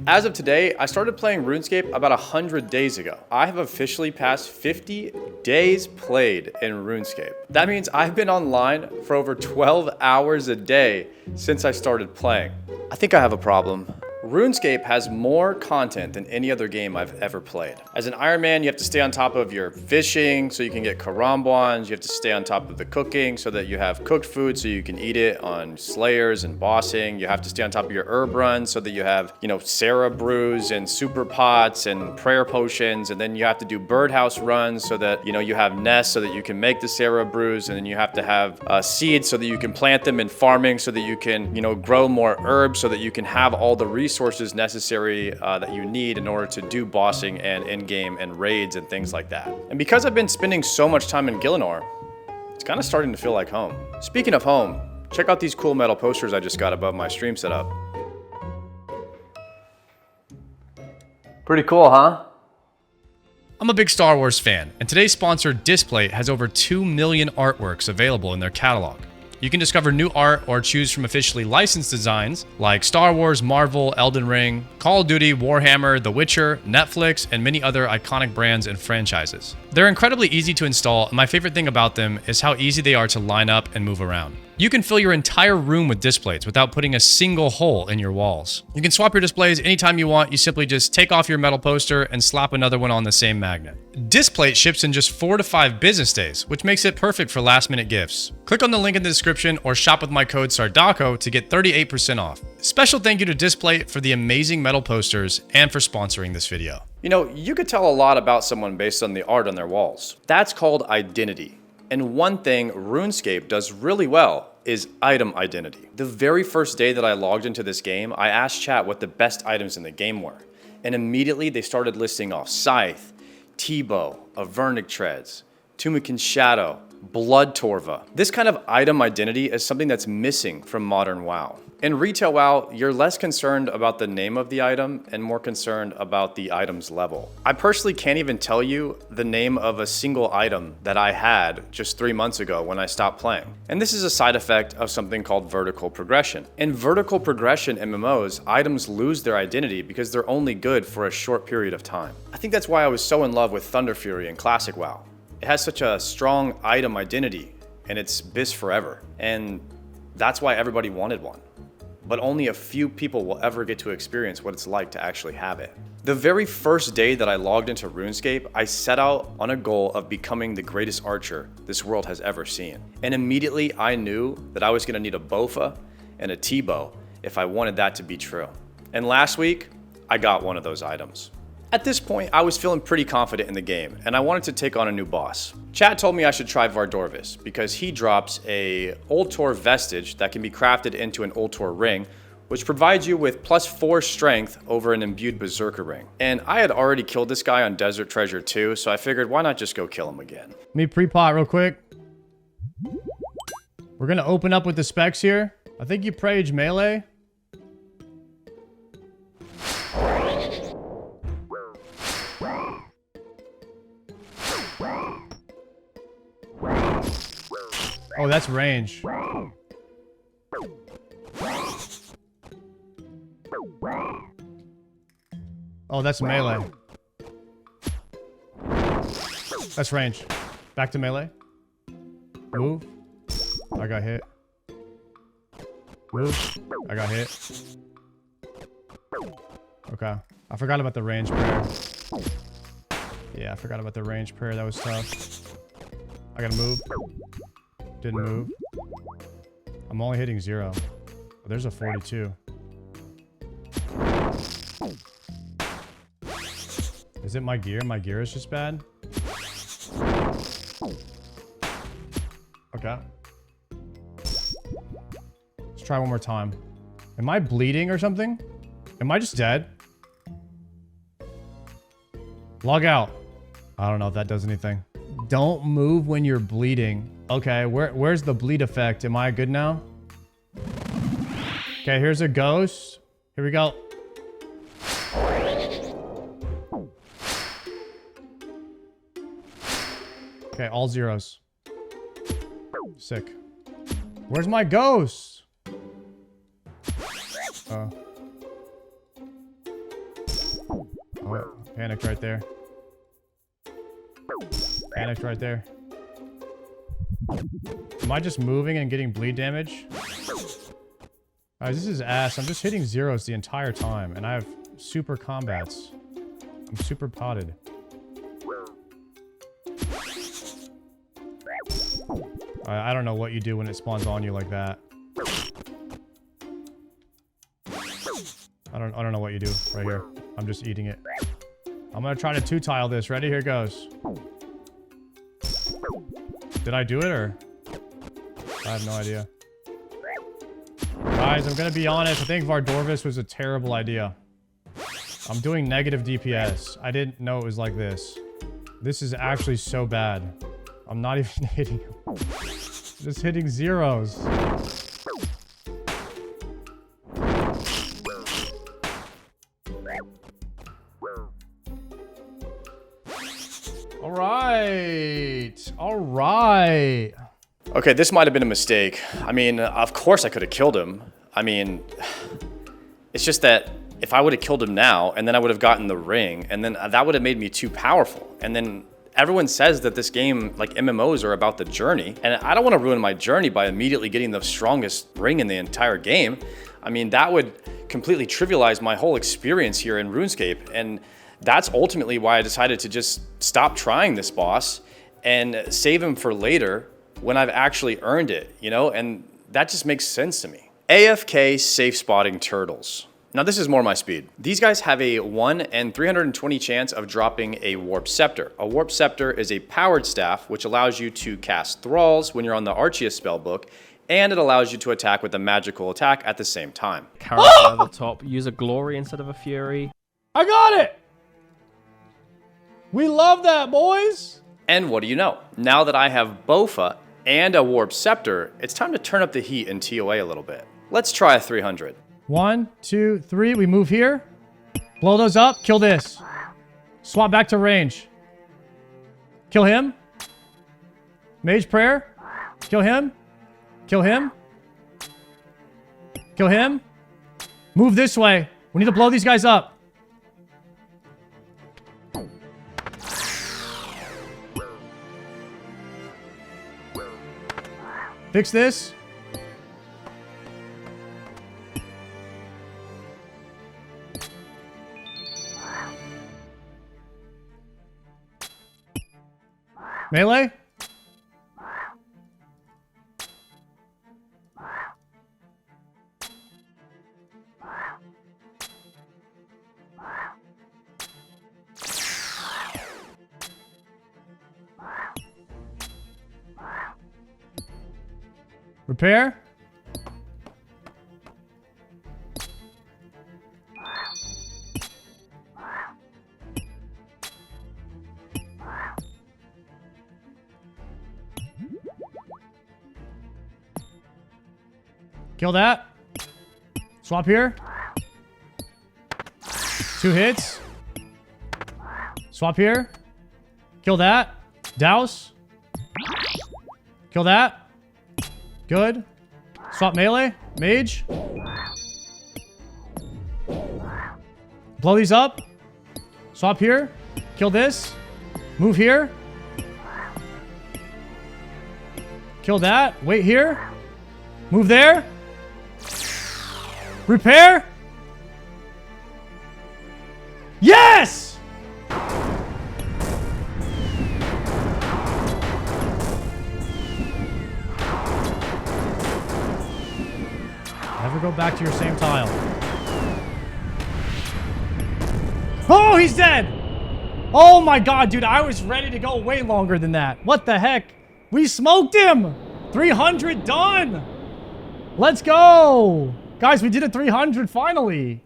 As of today, I started playing RuneScape about 100 days ago. I have officially passed 50 days played in RuneScape. That means I've been online for over 12 hours a day since I started playing. I think I have a problem. RuneScape has more content than any other game I've ever played. As an Iron Man, you have to stay on top of your fishing so you can get karambwans. You have to stay on top of the cooking so that you have cooked food so you can eat it on slayers and bossing. You have to stay on top of your herb runs so that you have, Sarah brews and super pots and prayer potions. And then you have to do birdhouse runs so that, you have nests so that you can make the Sarah brews. And then you have to have seeds so that you can plant them in farming so that you can, grow more herbs so that you can have all the resources necessary that you need in order to do bossing and in-game and raids and things like that. And because I've been spending so much time in Gielinor, it's kind of starting to feel like home. Speaking of home, check out these cool metal posters I just got above my stream setup. Pretty cool, huh? I'm a big Star Wars fan, and today's sponsor, Displate, has over 2 million artworks available in their catalog. You can discover new art or choose from officially licensed designs like Star Wars, Marvel, Elden Ring, Call of Duty, Warhammer, The Witcher, Netflix, and many other iconic brands and franchises. They're incredibly easy to install, and my favorite thing about them is how easy they are to line up and move around. You can fill your entire room with displays without putting a single hole in your walls. You can swap your displays anytime you want. You simply just take off your metal poster and slap another one on the same magnet. Displate ships in just 4 to 5 business days, which makes it perfect for last-minute gifts. Click on the link in the description or shop with my code Sardaco to get 38% off. Special thank you to Displate for the amazing metal posters and for sponsoring this video. You could tell a lot about someone based on the art on their walls. That's called identity. And one thing RuneScape does really well is item identity. The very first day that I logged into this game, I asked chat what the best items in the game were. And immediately they started listing off Scythe, T-Bow, Avernic Treads, Tumikin Shadow, Blood Torva. This kind of item identity is something that's missing from modern WoW. In retail WoW, you're less concerned about the name of the item and more concerned about the item's level. I personally can't even tell you the name of a single item that I had just 3 months ago when I stopped playing. And this is a side effect of something called vertical progression. In vertical progression MMOs, items lose their identity because they're only good for a short period of time. I think that's why I was so in love with Thunder Fury in Classic WoW. It has such a strong item identity and it's bis forever. And that's why everybody wanted one. But only a few people will ever get to experience what it's like to actually have it. The very first day that I logged into RuneScape, I set out on a goal of becoming the greatest archer this world has ever seen. And immediately I knew that I was gonna need a Bofa and a T-Bow if I wanted that to be true. And last week, I got one of those items. At this point, I was feeling pretty confident in the game, and I wanted to take on a new boss. Chat told me I should try Vardorvis, because he drops a Old Tor vestige that can be crafted into an Old Tor ring, which provides you with +4 strength over an imbued Berserker ring. And I had already killed this guy on Desert Treasure 2, so I figured why not just go kill him again. Let me pre-pot real quick. We're gonna open up with the specs here. I think you Prage melee. Oh, that's range. Oh, that's melee. That's range. Back to melee. Move. I got hit. Move. I got hit. Okay. I forgot about the range prayer. Yeah, I forgot about the range prayer. That was tough. I gotta move. Didn't move. I'm only hitting 0. Oh, there's a 42. Is it my gear? My gear is just bad. Okay. Let's try one more time. Am I bleeding or something? Am I just dead? Log out. I don't know if that does anything. Don't move when you're bleeding. Okay, where's the bleed effect? Am I good now? Okay, here's a ghost. Here we go. Okay, all zeros. Sick. Where's my ghost? Oh, panicked right there. Panicked right there. Am I just moving and getting bleed damage? Guys, this is ass. I'm just hitting zeros the entire time, and I have super combats. I'm super potted. I don't know what you do when it spawns on you like that. I don't know what you do right here. I'm just eating it. I'm gonna try to two-tile this. Ready? Here goes. Did I do it or? I have no idea. Guys, I'm gonna be honest. I think Vardorvis was a terrible idea. I'm doing negative DPS. I didn't know it was like this. This is actually so bad. I'm not even hitting him. Just hitting zeros. All right. All right. Okay, this might have been a mistake. I mean, of course I could have killed him. I mean, it's just that if I would have killed him now, and then I would have gotten the ring, and then that would have made me too powerful. And then everyone says that this game, like MMOs, are about the journey. And I don't want to ruin my journey by immediately getting the strongest ring in the entire game. I mean, that would completely trivialize my whole experience here in RuneScape. And that's ultimately why I decided to just stop trying this boss and save him for later when I've actually earned it, you know? And that just makes sense to me. AFK safe spotting turtles. Now this is more my speed. These guys have a 1 in 320 chance of dropping a Warp Scepter. A Warp Scepter is a powered staff which allows you to cast Thralls when you're on the Arceus spellbook, and it allows you to attack with a magical attack at the same time. Character at the top, use a Glory instead of a Fury. I got it! We love that, boys! And what do you know? Now that I have Bofa and a Warp Scepter, it's time to turn up the heat in TOA a little bit. Let's try a 300. 1, 2, 3. We move here. Blow those up. Kill this. Swap back to range. Kill him. Mage Prayer. Kill him. Kill him. Kill him. Move this way. We need to blow these guys up. Fix this. Melee? Repair? Kill that. Swap here. 2 hits. Swap here. Kill that. Douse. Kill that. Good. Swap melee. Mage. Blow these up. Swap here. Kill this. Move here. Kill that. Wait here. Move there. Repair. Yes! Never go back to your same tile. Oh, he's dead! Oh my god, dude, I was ready to go way longer than that. What the heck? We smoked him! 300 done! Let's go! Guys, we did a 300 finally.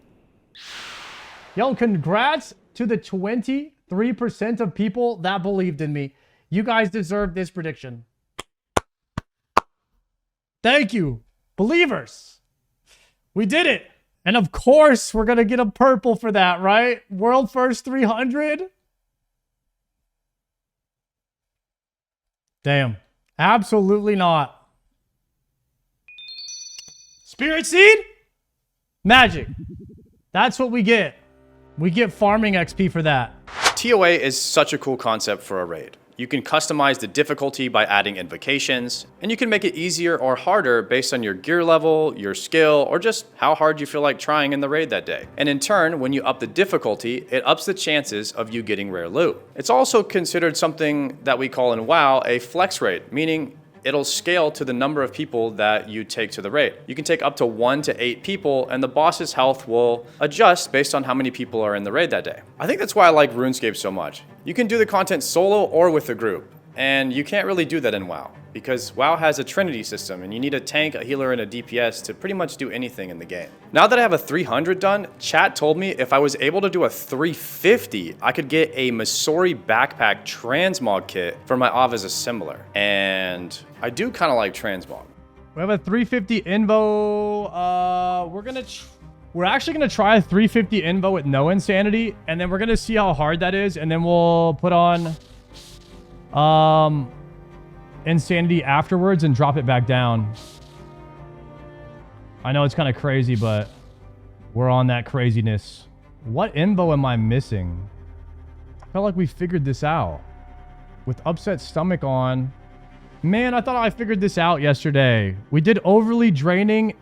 Yo, congrats to the 23% of people that believed in me. You guys deserve this prediction. Thank you, believers. We did it. And of course, we're going to get a purple for that, right? World first 300. Damn. Absolutely not. Spirit Seed? Magic. That's what we get. We get farming XP for that. TOA is such a cool concept for a raid. You can customize the difficulty by adding invocations, and you can make it easier or harder based on your gear level, your skill, or just how hard you feel like trying in the raid that day. And in turn, when you up the difficulty, it ups the chances of you getting rare loot. It's also considered something that we call in WoW a flex raid, meaning it'll scale to the number of people that you take to the raid. You can take up to 1 to 8 people, and the boss's health will adjust based on how many people are in the raid that day. I think that's why I like RuneScape so much. You can do the content solo or with a group, and you can't really do that in WoW, because WoW has a Trinity system, and you need a tank, a healer, and a DPS to pretty much do anything in the game. Now that I have a 300 done, chat told me if I was able to do a 350, I could get a Masori backpack transmog kit for my Ava's Assembler. And I do kind of like transmog. We have a 350 invo. We're actually gonna try a 350 invo with no insanity, and then we're gonna see how hard that is, and then we'll put on insanity afterwards and drop it back down. I know it's kind of crazy, but we're on that craziness. What invo am I missing? I felt like we figured this out. With upset stomach on. Man, I thought I figured this out yesterday. We did overly draining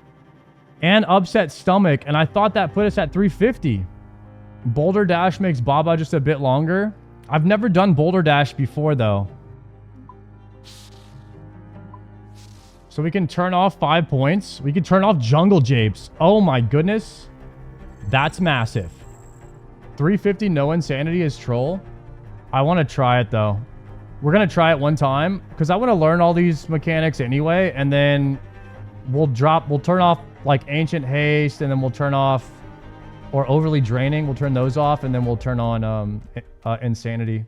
and upset stomach, and I thought that put us at 350. Boulder dash makes Baba just a bit longer. I've never done boulder dash before, though. So we can turn off 5 points. We can turn off jungle japes. Oh my goodness. That's massive. 350 no insanity is troll. I want to try it, though. We're going to try it one time, because I want to learn all these mechanics anyway, and then we'll turn off like ancient haste, and then we'll turn off, or overly draining, we'll turn those off, and then we'll turn on insanity.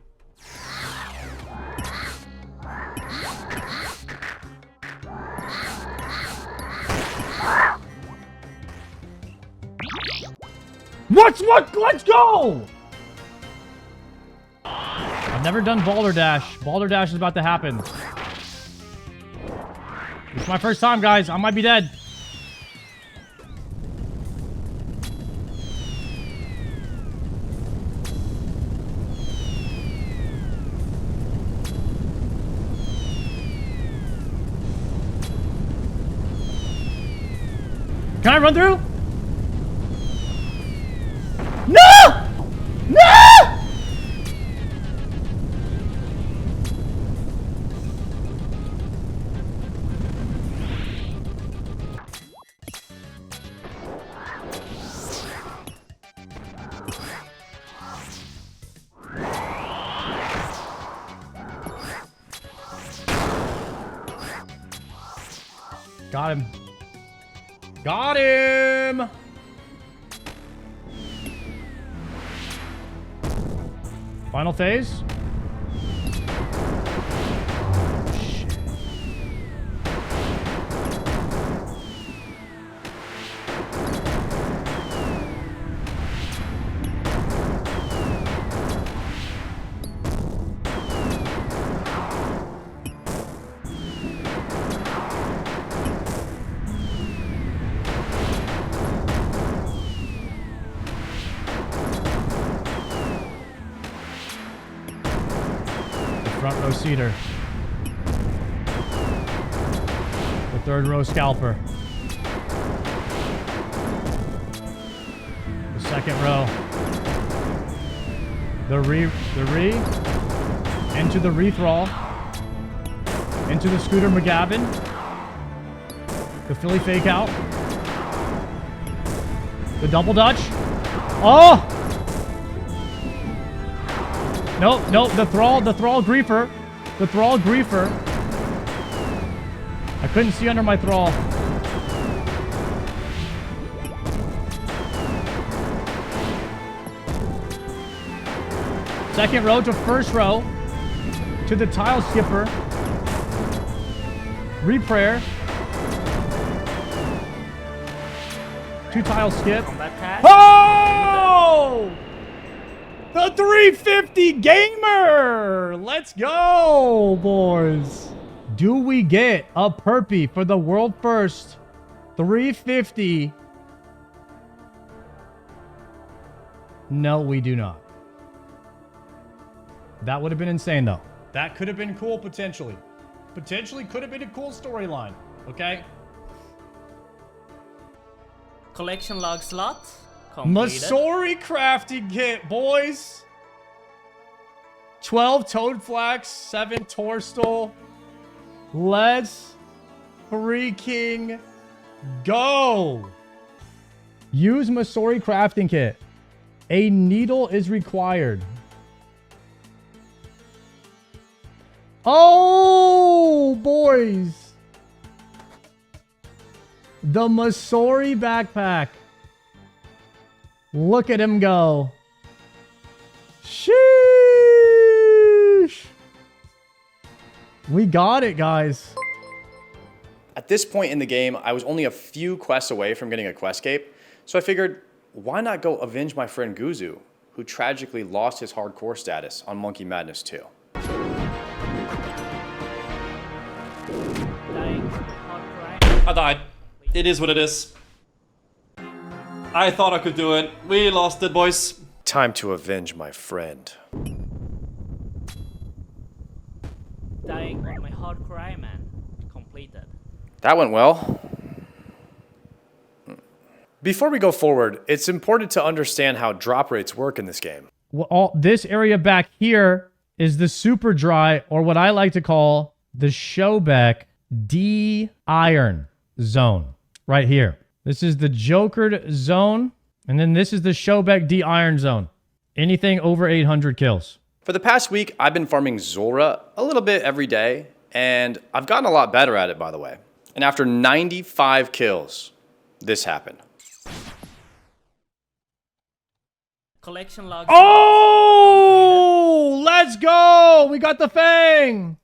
Let's go! I've never done boulder dash. Boulder dash is about to happen. It's my first time, guys. I might be dead. Can I run through? No! No! Got him. Got him! Final phase. Front row cedar. The third row scalper. The second row. The re. Into the rethrall. Into the Scooter McGavin. The Philly fake out. The double dutch. Oh! No, the thrall griefer. The thrall griefer. I couldn't see under my thrall. Second row to first row. To the tile skipper. Reprayer. 2 tile skip. Oh! The 350 gamer! Let's go, boys. Do we get a perpy for the world first 350 No, we do not. That would have been insane, though. That could have been cool, potentially. Potentially could have been a cool storyline. Okay? Collection log slot completed. Masori crafting kit, boys. 12 toad flax, 7 torstal. Let's freaking go. Use Masori crafting kit. A needle is required. Oh, boys. The Masori backpack. Look at him go. Sheesh. We got it, guys. At this point in the game, I was only a few quests away from getting a quest cape, so I figured, why not go avenge my friend Guzu, who tragically lost his hardcore status on Monkey Madness 2. I died. It is what it is. I thought I could do it. We lost it, boys. Time to avenge my friend. Dying on my hardcore Iron Man. Completed. That went well. Before we go forward, it's important to understand how drop rates work in this game. Well, this area back here is the super dry, or what I like to call the Showback D-Iron zone. Right here. This is the Jokered zone, and then this is the Showback D-Iron zone. Anything over 800 kills. For the past week, I've been farming Zulrah a little bit every day, and I've gotten a lot better at it, by the way. And after 95 kills, this happened. Collection log. Oh, let's go. We got the Fang.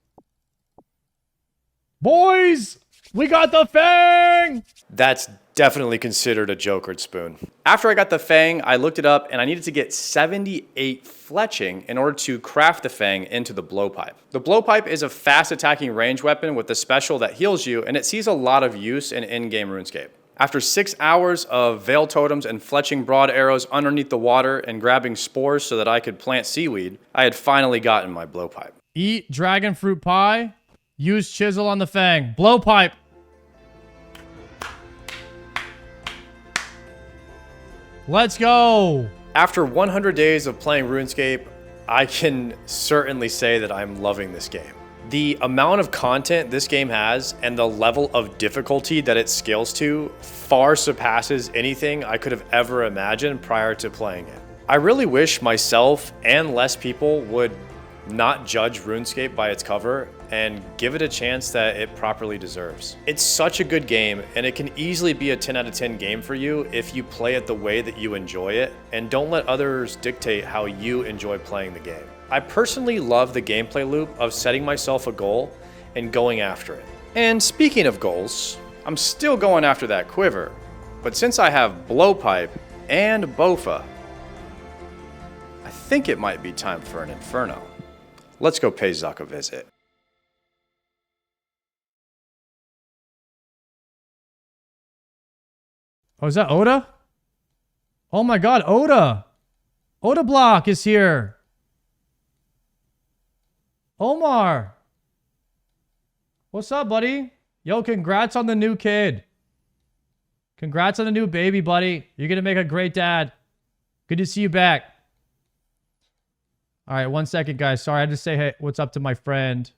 Boys, we got the Fang. That's definitely considered a Jokered spoon. After I got the Fang, I looked it up and I needed to get 78 fletching in order to craft the Fang into the blowpipe. The blowpipe is a fast attacking range weapon with a special that heals you, and it sees a lot of use in in-game RuneScape. After 6 hours of veil totems and fletching broad arrows underneath the water and grabbing spores so that I could plant seaweed, I had finally gotten my blowpipe. Eat dragon fruit pie. Use chisel on the Fang. Blowpipe. Let's go. After 100 days of playing RuneScape, I can certainly say that I'm loving this game. The amount of content this game has and the level of difficulty that it scales to far surpasses anything I could have ever imagined prior to playing it. I really wish myself and less people would not judge RuneScape by its cover and give it a chance that it properly deserves. It's such a good game, and it can easily be a 10 out of 10 game for you if you play it the way that you enjoy it, and don't let others dictate how you enjoy playing the game. I personally love the gameplay loop of setting myself a goal and going after it. And speaking of goals, I'm still going after that quiver, but since I have Blowpipe and Bofa, I think it might be time for an Inferno. Let's go pay Zuck a visit. Oh, is that Oda? Oh my god, Oda! Oda Block is here! Omar! What's up, buddy? Yo, congrats on the new kid. Congrats on the new baby, buddy. You're gonna make a great dad. Good to see you back. Alright, 1 second, guys. Sorry, I had to say hey, what's up to my friend.